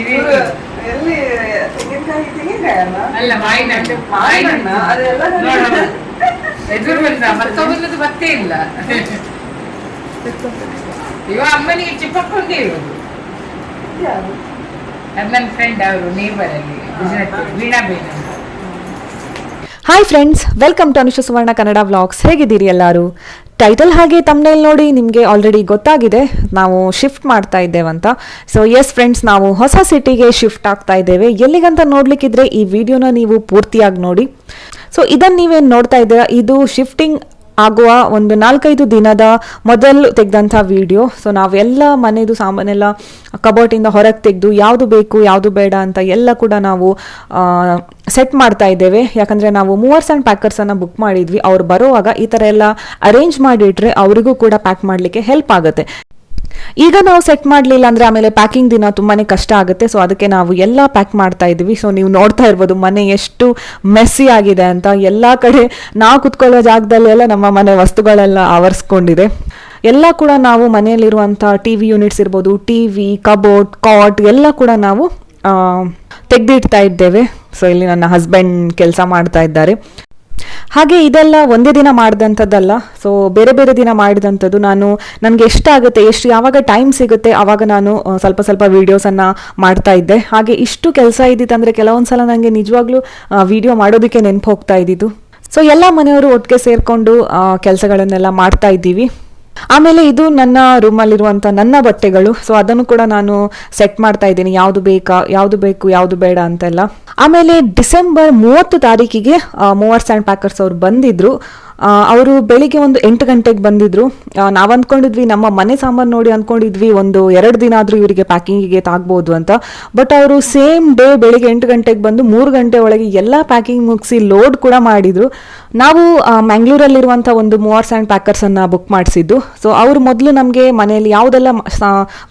ಎಲ್ಲಿ ತೆಂಗಿನಕಾಯಿ ಅಲ್ಲ ಮಾವಿನ ಅದೆಲ್ಲ ಎದುರು ಬಂದ ಮತ್ತೊಬ್ಬನದು ಬತ್ತೇ ಇಲ್ಲ. ಇವ ಅಮ್ಮನಿಗೆ ಚಿಪ್ಪಕ್ಕೊಂಡೇ ಇರೋದು. ನನ್ನ ಫ್ರೆಂಡ್ ಅವರು ನೇಬರ್ ಅಲ್ಲಿ ವೀಣಾ ಬೇನ. Hi friends, welcome to Anusha Suvarna Kannada vlogs. ಹೇಗಿದ್ದೀರಿ ಎಲ್ಲರೂ? ಟೈಟಲ್ ಹಾಗೆ ತಮ್ನೇಲ್ ನೋಡಿ ನಿಮಗೆ ಆಲ್ರೆಡಿ ಗೊತ್ತಾಗಿದೆ ನಾವು ಶಿಫ್ಟ್ ಮಾಡ್ತಾ ಇದ್ದೇವಂತ. ಸೊ ಎಸ್ ಫ್ರೆಂಡ್ಸ್, ನಾವು ಹೊಸ ಸಿಟಿಗೆ ಶಿಫ್ಟ್ ಆಗ್ತಾ ಇದ್ದೇವೆ. ಎಲ್ಲಿಗಂತ ನೋಡ್ಲಿಕ್ಕಿದ್ರೆ ಈ ವಿಡಿಯೋನ ನೀವು ಪೂರ್ತಿಯಾಗಿ ನೋಡಿ. ಸೊ ಇದನ್ನು ನೀವೇನು ನೋಡ್ತಾ ಇದ್ದೀರಾ, ಇದು ಶಿಫ್ಟಿಂಗ್ ಆಗುವ ಒಂದು 4-5 ದಿನದ ಮೊದಲು ತೆಗೆದಂಥ ವಿಡಿಯೋ. ಸೊ ನಾವೆಲ್ಲ ಮನೆಯದು ಸಾಮಾನೆಲ್ಲ ಕಬೋರ್ಟಿಂದ ಹೊರಗೆ ತೆಗೆದು ಯಾವುದು ಬೇಕು ಯಾವುದು ಬೇಡ ಅಂತ ಎಲ್ಲ ಕೂಡ ನಾವು ಸೆಟ್ ಮಾಡ್ತಾ ಇದ್ದೇವೆ. ಯಾಕಂದರೆ ನಾವು ಮೂವರ್ಸ್ ಆ್ಯಂಡ್ ಪ್ಯಾಕರ್ಸನ್ನು ಬುಕ್ ಮಾಡಿದ್ವಿ. ಅವ್ರು ಬರುವಾಗ ಈ ಥರ ಎಲ್ಲ ಅರೇಂಜ್ ಮಾಡಿಟ್ರೆ ಅವರಿಗೂ ಕೂಡ ಪ್ಯಾಕ್ ಮಾಡಲಿಕ್ಕೆ ಹೆಲ್ಪ್ ಆಗುತ್ತೆ. ಈಗ ನಾವು ಸೆಟ್ ಮಾಡಲಿಲ್ಲ ಅಂದರೆ ಆಮೇಲೆ ಪ್ಯಾಕಿಂಗ್ ದಿನ ತುಂಬಾ ಕಷ್ಟ ಆಗುತ್ತೆ. ಸೊ ಅದಕ್ಕೆ ನಾವು ಎಲ್ಲ ಪ್ಯಾಕ್ ಮಾಡ್ತಾ ಇದ್ವಿ. ಸೊ ನೀವು ನೋಡ್ತಾ ಇರ್ಬೋದು ಮನೆ ಎಷ್ಟು ಮೆಸ್ಸಿ ಆಗಿದೆ ಅಂತ. ಎಲ್ಲ ಕಡೆ ನಾವು ಕುತ್ಕೊಳ್ಳೋ ಜಾಗದಲ್ಲೆಲ್ಲ ನಮ್ಮ ಮನೆ ವಸ್ತುಗಳೆಲ್ಲ ಆವರಿಸ್ಕೊಂಡಿದೆ. ಎಲ್ಲ ಕೂಡ ನಾವು ಮನೆಯಲ್ಲಿರುವಂಥ TV ಯೂನಿಟ್ಸ್ ಇರ್ಬೋದು, TV, ಕಬೋರ್ಡ್, ಕಾಟ್ ಎಲ್ಲ ಕೂಡ ನಾವು ತೆಗೆದಿಡ್ತಾ ಇದ್ದೇವೆ. ಸೊ ಇಲ್ಲಿ ನನ್ನ ಹಸ್ಬೆಂಡ್ ಕೆಲಸ ಮಾಡ್ತಾ ಇದ್ದಾರೆ. ಹಾಗೆ ಇದೆಲ್ಲ ಒಂದೇ ದಿನ ಮಾಡಿದಂಥದ್ದಲ್ಲ, ಸೊ ಬೇರೆ ಬೇರೆ ದಿನ ಮಾಡಿದಂಥದ್ದು. ನನಗೆ ಎಷ್ಟಾಗುತ್ತೆ, ಯಾವಾಗ ಟೈಮ್ ಸಿಗುತ್ತೆ ಆವಾಗ ನಾನು ಸ್ವಲ್ಪ ವೀಡಿಯೋಸನ್ನು ಮಾಡ್ತಾ ಇದ್ದೆ. ಹಾಗೆ ಇಷ್ಟು ಕೆಲಸ ಇದ್ದಿತ್ತಂದರೆ ಕೆಲವೊಂದು ಸಲ ನನಗೆ ನಿಜವಾಗ್ಲೂ ವಿಡಿಯೋ ಮಾಡೋದಕ್ಕೆ ನೆನಪು ಹೋಗ್ತಾ ಇದ್ದಿದ್ದು. ಸೊ ಎಲ್ಲ ಮನೆಯವರು ಒಟ್ಟಿಗೆ ಸೇರಿಕೊಂಡು ಕೆಲಸಗಳನ್ನೆಲ್ಲ ಮಾಡ್ತಾ ಇದ್ದೀವಿ. ಆಮೇಲೆ ಇದು ನನ್ನ ರೂಮಲ್ಲಿರುವಂಥ ನನ್ನ ಬಟ್ಟೆಗಳು. ಸೊ ಅದನ್ನು ಕೂಡ ನಾನು ಸೆಟ್ ಮಾಡ್ತಾ ಇದ್ದೀನಿ, ಯಾವುದು ಬೇಕು ಯಾವುದು ಬೇಡ ಅಂತೆಲ್ಲ. ಆಮೇಲೆ ಡಿಸೆಂಬರ್ 30 ತಾರೀಕಿಗೆ ಮೂವರ್ಸ್ ಆ್ಯಂಡ್ ಪ್ಯಾಕರ್ಸ್ ಅವರು ಬಂದಿದ್ರು. ಅವರು ಬೆಳಿಗ್ಗೆ ಒಂದು 8 ಗಂಟೆಗೆ ಬಂದಿದ್ರು. ನಾವು ಅಂದ್ಕೊಂಡಿದ್ವಿ, ನಮ್ಮ ಮನೆ ಸಾಮಾನು ನೋಡಿ ಅಂದ್ಕೊಂಡಿದ್ವಿ ಒಂದು 2 ದಿನ ಆದರೂ ಇವರಿಗೆ ಪ್ಯಾಕಿಂಗಿಗೆ ತಾಗ್ಬೋದು ಅಂತ. ಬಟ್ ಅವರು ಸೇಮ್ ಡೇ ಬೆಳಿಗ್ಗೆ 8 ಗಂಟೆಗೆ ಬಂದು 3 ಗಂಟೆ ಒಳಗೆ ಎಲ್ಲ ಪ್ಯಾಕಿಂಗ್ ಮುಗಿಸಿ ಲೋಡ್ ಕೂಡ ಮಾಡಿದರು. ನಾವು ಮ್ಯಾಂಗ್ಳೂರಲ್ಲಿರುವಂಥ ಒಂದು ಮೂವರ್ಸ್ ಆ್ಯಂಡ್ ಪ್ಯಾಕರ್ಸನ್ನು ಬುಕ್ ಮಾಡಿಸಿದ್ದು. ಸೊ ಅವರು ಮೊದಲು ನಮಗೆ ಮನೆಯಲ್ಲಿ ಯಾವುದೆಲ್ಲ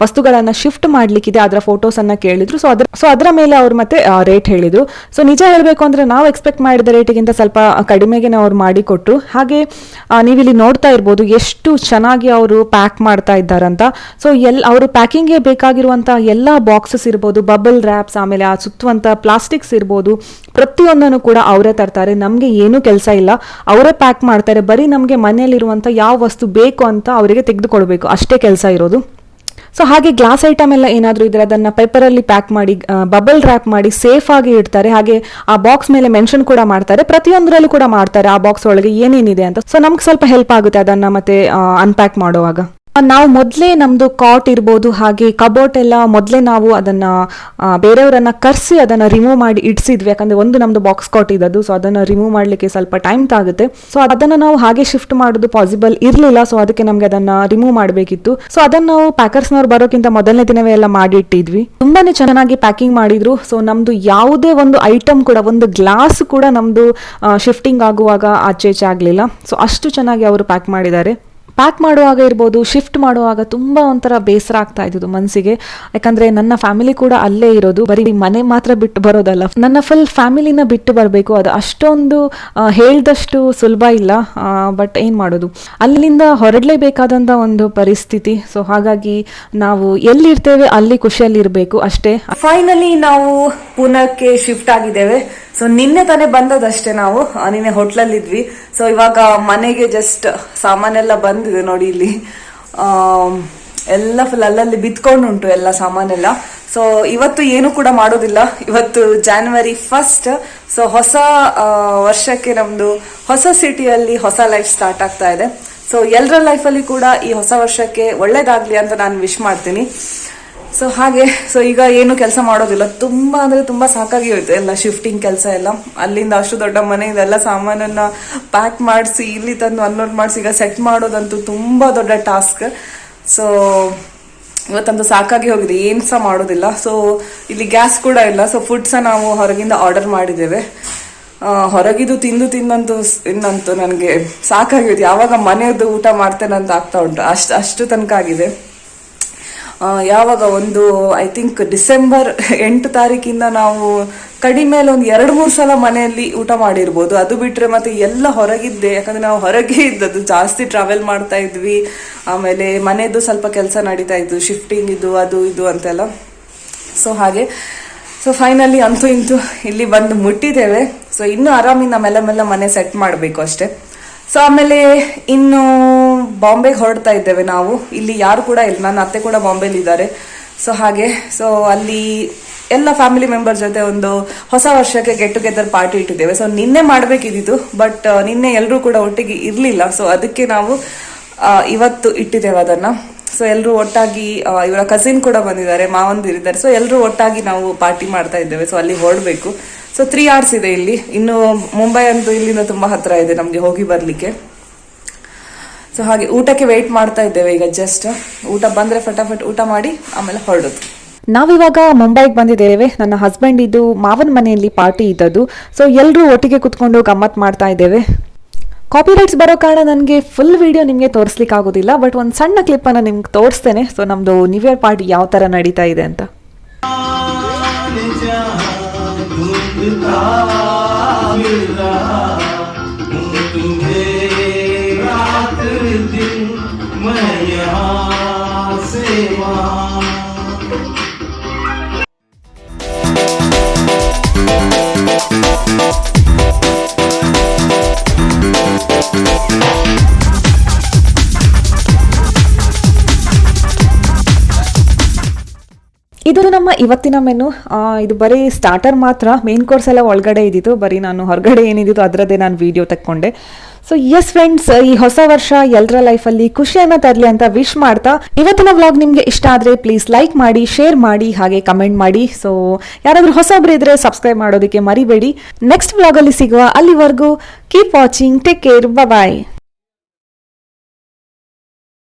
ವಸ್ತುಗಳನ್ನು ಶಿಫ್ಟ್ ಮಾಡಲಿಕ್ಕಿದೆ ಅದರ ಫೋಟೋಸನ್ನು ಕೇಳಿದರು. ಸೊ ಅದರ ಮೇಲೆ ಅವರು ಮತ್ತೆ ರೇಟ್ ಹೇಳಿದರು. ಸೊ ನಿಜ ಹೇಳಬೇಕು ಅಂದರೆ ನಾವು ಎಕ್ಸ್ಪೆಕ್ಟ್ ಮಾಡಿದ ರೇಟಿಗಿಂತ ಸ್ವಲ್ಪ ಕಡಿಮೆಗೆ ಅವ್ರು ಮಾಡಿಕೊಟ್ರು. ಹಾಗೆ ನೀವಿಲ್ಲಿ ನೋಡ್ತಾ ಇರ್ಬೋದು ಎಷ್ಟು ಚೆನ್ನಾಗಿ ಅವರು ಪ್ಯಾಕ್ ಮಾಡ್ತಾ ಇದ್ದಾರಂತ. ಸೊ ಅವರು ಪ್ಯಾಕಿಂಗ್ಗೆ ಬೇಕಾಗಿರುವಂಥ ಎಲ್ಲ ಬಾಕ್ಸಸ್ ಇರ್ಬೋದು, ಬಬಲ್ ರ್ಯಾಪ್ಸ್, ಆಮೇಲೆ ಆ ಸುತ್ತುವಂಥ ಪ್ಲಾಸ್ಟಿಕ್ಸ್ ಇರ್ಬೋದು, ಪ್ರತಿಯೊಂದನ್ನು ಕೂಡ ಅವರೇ ತರ್ತಾರೆ. ನಮಗೆ ಏನೂ ಕೆಲಸ ಇಲ್ಲ, ಅವರೇ ಪ್ಯಾಕ್ ಮಾಡ್ತಾರೆ. ಬರೀ ನಮಗೆ ಮನೆಯಲ್ಲಿರುವಂಥ ಯಾವ ವಸ್ತು ಬೇಕು ಅಂತ ಅವರಿಗೆ ತೆಗೆದುಕೊಡ್ಬೇಕು, ಅಷ್ಟೇ ಕೆಲಸ ಇರೋದು. ಸೊ ಹಾಗೆ ಗ್ಲಾಸ್ ಐಟಮ್ ಎಲ್ಲ ಏನಾದರೂ ಇದ್ರೆ ಅದನ್ನು ಪೇಪರಲ್ಲಿ ಪ್ಯಾಕ್ ಮಾಡಿ ಬಬಲ್ ರ್ಯಾಪ್ ಮಾಡಿ ಸೇಫ್ ಆಗಿ ಇಡ್ತಾರೆ. ಹಾಗೆ ಆ ಬಾಕ್ಸ್ ಮೇಲೆ ಮೆನ್ಷನ್ ಕೂಡ ಮಾಡ್ತಾರೆ, ಪ್ರತಿಯೊಂದರಲ್ಲೂ ಕೂಡ ಮಾಡ್ತಾರೆ ಆ ಬಾಕ್ಸ್ ಒಳಗೆ ಏನೇನಿದೆ ಅಂತ. ಸೊ ನಮ್ಗೆ ಸ್ವಲ್ಪ ಹೆಲ್ಪ್ ಆಗುತ್ತೆ ಅದನ್ನು ಮತ್ತೆ ಅನ್ಪ್ಯಾಕ್ ಮಾಡುವಾಗ. ನಾವು ಮೊದಲೇ ನಮ್ಮದು ಕಾಟ್ ಇರ್ಬೋದು, ಹಾಗೆ ಕಬೋರ್ಟ್ ಎಲ್ಲ ಮೊದಲೇ ನಾವು ಅದನ್ನು ಬೇರೆಯವರನ್ನು ಕರೆಸಿ ಅದನ್ನು ರಿಮೂವ್ ಮಾಡಿ ಇಡಿಸಿದ್ವಿ. ಯಾಕಂದರೆ ಒಂದು ನಮ್ಮದು ಬಾಕ್ಸ್ ಕಾಟ್ ಇದ್ದದ್ದು. ಸೊ ಅದನ್ನು ರಿಮೂವ್ ಮಾಡಲಿಕ್ಕೆ ಸ್ವಲ್ಪ ಟೈಮ್ ತಾಗುತ್ತೆ. ಸೊ ಅದನ್ನು ನಾವು ಹಾಗೆ ಶಿಫ್ಟ್ ಮಾಡೋದು ಪಾಸಿಬಲ್ ಇರಲಿಲ್ಲ. ಸೊ ಅದಕ್ಕೆ ನಮಗೆ ಅದನ್ನು ರಿಮೂವ್ ಮಾಡಬೇಕಿತ್ತು. ಸೊ ಅದನ್ನು ನಾವು ಪ್ಯಾಕರ್ಸ್ನವ್ರು ಬರೋಕ್ಕಿಂತ ಮೊದಲನೇ ದಿನವೇ ಎಲ್ಲ ಮಾಡಿ ಇಟ್ಟಿದ್ವಿ. ತುಂಬಾ ಚೆನ್ನಾಗಿ ಪ್ಯಾಕಿಂಗ್ ಮಾಡಿದ್ರು. ಸೊ ನಮ್ಮದು ಯಾವುದೇ ಒಂದು ಐಟಮ್ ಕೂಡ, ಒಂದು ಗ್ಲಾಸ್ ಕೂಡ ನಮ್ಮದು ಶಿಫ್ಟಿಂಗ್ ಆಗುವಾಗ ಆಚೆ ಆಗಲಿಲ್ಲ. ಸೊ ಅಷ್ಟು ಚೆನ್ನಾಗಿ ಅವರು ಪ್ಯಾಕ್ ಮಾಡಿದ್ದಾರೆ. ಪ್ಯಾಕ್ ಮಾಡುವಾಗ ಇರ್ಬೋದು, ಶಿಫ್ಟ್ ಮಾಡುವಾಗ ತುಂಬ ಒಂಥರ ಬೇಸರ ಆಗ್ತಾ ಇದ್ದು ಮನಸ್ಸಿಗೆ. ಯಾಕಂದರೆ ನನ್ನ ಫ್ಯಾಮಿಲಿ ಕೂಡ ಅಲ್ಲೇ ಇರೋದು. ಬರೀ ಮನೆ ಮಾತ್ರ ಬಿಟ್ಟು ಬರೋದಲ್ಲ, ನನ್ನ ಫುಲ್ ಫ್ಯಾಮಿಲಿನ ಬಿಟ್ಟು ಬರಬೇಕು. ಅದು ಅಷ್ಟೊಂದು ಹೇಳ್ದಷ್ಟು ಸುಲಭ ಇಲ್ಲ. ಬಟ್ ಏನು ಮಾಡೋದು, ಅಲ್ಲಿಂದ ಹೊರಡಲೇಬೇಕಾದಂಥ ಒಂದು ಪರಿಸ್ಥಿತಿ. ಸೊ ಹಾಗಾಗಿ ನಾವು ಎಲ್ಲಿರ್ತೇವೆ ಅಲ್ಲಿ ಖುಷಿಯಲ್ಲಿ ಇರಬೇಕು ಅಷ್ಟೇ. ಫೈನಲಿ ನಾವು ಪೂನಾಕ್ಕೆ ಶಿಫ್ಟ್ ಆಗಿದ್ದೇವೆ. ಸೊ ನಿನ್ನೆ ತಾನೇ ಬಂದದಷ್ಟೇ. ನಾವು ನಿನ್ನೆ ಹೋಟ್ಲಲ್ಲಿದ್ವಿ. ಸೊ ಇವಾಗ ಮನೆಗೆ ಜಸ್ಟ್ ಸಾಮಾನೆಲ್ಲ ಬಂದಿದೆ ನೋಡಿ. ಇಲ್ಲಿ ಎಲ್ಲ ಫುಲ್ ಅಲ್ಲಲ್ಲಿ ಬಿತ್ಕೊಂಡುಂಟು ಎಲ್ಲ ಸಾಮಾನೆಲ್ಲ. ಸೊ ಇವತ್ತು ಏನು ಕೂಡ ಮಾಡೋದಿಲ್ಲ. ಇವತ್ತು January 1st. ಸೊ ಹೊಸ ವರ್ಷಕ್ಕೆ ನಮ್ದು ಹೊಸ ಸಿಟಿಯಲ್ಲಿ ಹೊಸ ಲೈಫ್ ಸ್ಟಾರ್ಟ್ ಆಗ್ತಾ ಇದೆ. ಸೊ ಎಲ್ಲರ ಲೈಫಲ್ಲಿ ಕೂಡ ಈ ಹೊಸ ವರ್ಷಕ್ಕೆ ಒಳ್ಳೇದಾಗ್ಲಿ ಅಂತ ನಾನು ವಿಶ್ ಮಾಡ್ತೀನಿ. ಸೊ ಹಾಗೆ ಈಗ ಏನು ಕೆಲಸ ಮಾಡೋದಿಲ್ಲ. ತುಂಬಾ ಅಂದ್ರೆ ತುಂಬಾ ಸಾಕಾಗಿ ಹೋಯ್ತು ಎಲ್ಲ ಶಿಫ್ಟಿಂಗ್ ಕೆಲಸ ಎಲ್ಲ. ಅಲ್ಲಿಂದ ಅಷ್ಟು ದೊಡ್ಡ ಮನೆ ಇದೆಲ್ಲ ಸಾಮಾನನ್ನ ಪ್ಯಾಕ್ ಮಾಡಿಸಿ ಇಲ್ಲಿ ತಂದು ಅನ್ಲೋಡ್ ಮಾಡಿಸಿ ಈಗ ಸೆಟ್ ಮಾಡೋದಂತೂ ತುಂಬಾ ದೊಡ್ಡ ಟಾಸ್ಕ್. ಸೊ ಇವತ್ತಂತೂ ಸಾಕಾಗಿ ಹೋಗಿದೆ, ಏನು ಸಹ ಮಾಡೋದಿಲ್ಲ. ಸೊ ಇಲ್ಲಿ ಗ್ಯಾಸ್ ಕೂಡ ಇಲ್ಲ. ಸೊ ಫುಡ್ ಸಹ ನಾವು ಹೊರಗಿಂದ ಆರ್ಡರ್ ಮಾಡಿದ್ದೇವೆ. ಹೊರಗಿದು ತಿಂದಂತೂ ಇನ್ನಂತೂ ನನಗೆ ಸಾಕಾಗಿತ್ತು. ಯಾವಾಗ ಮನೆಯದ್ದು ಊಟ ಮಾಡ್ತೇನೆ ಅಂತ ಆಗ್ತಾ ಉಂಟು. ಅಷ್ಟು ತನಕ ಆಗಿದೆ. ಯಾವಾಗ ಒಂದು ಐ ಥಿಂಕ್ ಡಿಸೆಂಬರ್ 8 ತಾರೀಕಿಂದ ನಾವು ಕಡಿಮೆ ಒಂದು 2-3 ಸಲ ಮನೆಯಲ್ಲಿ ಊಟ ಮಾಡಿರ್ಬೋದು. ಅದು ಬಿಟ್ಟರೆ ಮತ್ತೆ ಎಲ್ಲ ಹೊರಗಿದ್ದೆ. ಯಾಕಂದರೆ ನಾವು ಹೊರಗೆ ಇದ್ದದ್ದು, ಜಾಸ್ತಿ ಟ್ರಾವೆಲ್ ಮಾಡ್ತಾ ಇದ್ವಿ. ಆಮೇಲೆ ಮನೆಯದ್ದು ಸ್ವಲ್ಪ ಕೆಲಸ ನಡೀತಾ ಇತ್ತು, ಶಿಫ್ಟಿಂಗ್ ಇದು ಅದು ಇದು ಅಂತೆಲ್ಲ. ಸೊ ಹಾಗೆ ಸೊ ಫೈನಲಿ ಅಂತೂ ಇಂತೂ ಇಲ್ಲಿ ಬಂದು ಮುಟ್ಟಿದ್ದೇವೆ. ಸೊ ಇನ್ನೂ ಆರಾಮಿಂದ ಮೆಲ್ಲ ಮೆಲ್ಲ ಮನೆ ಸೆಟ್ ಮಾಡಬೇಕು ಅಷ್ಟೇ. ಸೊ ಆಮೇಲೆ ಇನ್ನು ಬಾಂಬೆಗೆ ಹೊರಡ್ತಾ ಇದ್ದೇವೆ ನಾವು. ಇಲ್ಲಿ ಯಾರು ಕೂಡ ಇಲ್ಲ, ನನ್ನ ಅತ್ತೆ ಕೂಡ ಬಾಂಬೆಲಿ ಇದ್ದಾರೆ. ಸೊ ಹಾಗೆ ಸೊ ಅಲ್ಲಿ ಎಲ್ಲ ಫ್ಯಾಮಿಲಿ ಮೆಂಬರ್ ಜೊತೆ ಒಂದು ಹೊಸ ವರ್ಷಕ್ಕೆ ಗೆಟ್ ಟುಗೆದರ್ ಪಾರ್ಟಿ ಇಟ್ಟಿದ್ದೇವೆ. ಸೊ ನಿನ್ನೆ ಮಾಡಬೇಕಿದ್ದು, ಬಟ್ ನಿನ್ನೆ ಎಲ್ಲರೂ ಕೂಡ ಒಟ್ಟಿಗೆ ಇರಲಿಲ್ಲ. ಸೊ ಅದಕ್ಕೆ ನಾವು ಇವತ್ತು ಇಟ್ಟಿದ್ದೇವೆ ಅದನ್ನು. ಸೊ ಎಲ್ಲರೂ ಒಟ್ಟಾಗಿ, ಇವರ ಕಸಿನ್ ಕೂಡ ಬಂದಿದ್ದಾರೆ, ಮಾವಂದಿರಿದ್ದಾರೆ. ಸೊ ಎಲ್ಲರೂ ಒಟ್ಟಾಗಿ ನಾವು ಪಾರ್ಟಿ ಮಾಡ್ತಾ ಇದ್ದೇವೆ. ಸೊ ಅಲ್ಲಿ ಹೊರಡಬೇಕು. ಸೊ 3 hours ಇದೆ ಇಲ್ಲಿ. ಇನ್ನು ಮುಂಬೈ ಅಂತೂ ಇಲ್ಲಿಂದ ತುಂಬಾ ಹತ್ರ ಇದೆ ನಮಗೆ ಹೋಗಿ ಬರ್ಲಿಕ್ಕೆ. ಸೊ ಹಾಗೆ ಊಟಕ್ಕೆ ವೇಟ್ ಮಾಡ್ತಾ ಇದ್ದೇವೆ ಈಗ. ಜಸ್ಟ್ ಊಟ ಬಂದ್ರೆ ಫಟಾಫಟ್ ಊಟ ಮಾಡಿ ಆಮೇಲೆ ಹೊರಡೋದು. ನಾವಿವಾಗ ಮುಂಬೈಗೆ ಬಂದಿದ್ದೇವೆ. ನನ್ನ ಹಸ್ಬೆಂಡ್ ಇದು ಮಾವನ ಮನೆಯಲ್ಲಿ ಪಾರ್ಟಿ ಇದ್ದದ್ದು. ಸೊ ಎಲ್ಲರೂ ಒಟ್ಟಿಗೆ ಕುತ್ಕೊಂಡು ಗಮ್ಮತ್ ಮಾಡ್ತಾ ಇದ್ದೇವೆ. ಕಾಪಿರೈಟ್ಸ್ ಬರೋ ಕಾರಣ ನನಗೆ ಫುಲ್ ವಿಡಿಯೋ ನಿಮಗೆ ತೋರಿಸ್ಲಿಕ್ಕೆ ಆಗೋದಿಲ್ಲ, ಬಟ್ ಒಂದು ಸಣ್ಣ ಕ್ಲಿಪ್ಪನ್ನು ನಿಮ್ಗೆ ತೋರಿಸ್ತೇನೆ. ಸೊ ನಮ್ಮದು ನ್ಯೂ ಇಯರ್ ಪಾರ್ಟಿ ಯಾವ ಥರ ನಡೀತಾ ಇದೆ ಅಂತ. ಇದು ನಮ್ಮ ಇವತ್ತಿನ ಮೆನು. ಇದು ಬರೀ ಸ್ಟಾರ್ಟರ್ ಮಾತ್ರ, ಮೇನ್ ಕೋರ್ಸ್ ಎಲ್ಲ ಒಳಗಡೆ ಇದ್ದಿತ್ತು. ಬರೀ ನಾನು ಹೊರಗಡೆ ಏನಿದ್ದು ಅದರದ್ದೇ ನಾನು ವಿಡಿಯೋ ತಕ್ಕೊಂಡೆ. ಸೊ ಎಸ್ ಫ್ರೆಂಡ್ಸ್, ಈ ಹೊಸ ವರ್ಷ ಎಲ್ಲರ ಲೈಫಲ್ಲಿ ಖುಷಿಯನ್ನು ತರಲಿ ಅಂತ ವಿಶ್ ಮಾಡ್ತಾ, ಇವತ್ತಿನ ವ್ಲಾಗ್ ನಿಮಗೆ ಇಷ್ಟ ಆದರೆ ಪ್ಲೀಸ್ ಲೈಕ್ ಮಾಡಿ, ಶೇರ್ ಮಾಡಿ, ಹಾಗೆ ಕಮೆಂಟ್ ಮಾಡಿ. ಸೊ ಯಾರಾದರೂ ಹೊಸಬ್ರು ಇದ್ರೆ ಸಬ್ಸ್ಕ್ರೈಬ್ ಮಾಡೋದಕ್ಕೆ ಮರಿಬೇಡಿ. ನೆಕ್ಸ್ಟ್ ವ್ಲಾಗಲ್ಲಿ ಸಿಗುವ. ಅಲ್ಲಿವರೆಗೂ ಕೀಪ್ ವಾಚಿಂಗ್, ಟೇಕ್ ಕೇರ್, ಬಾಯ್.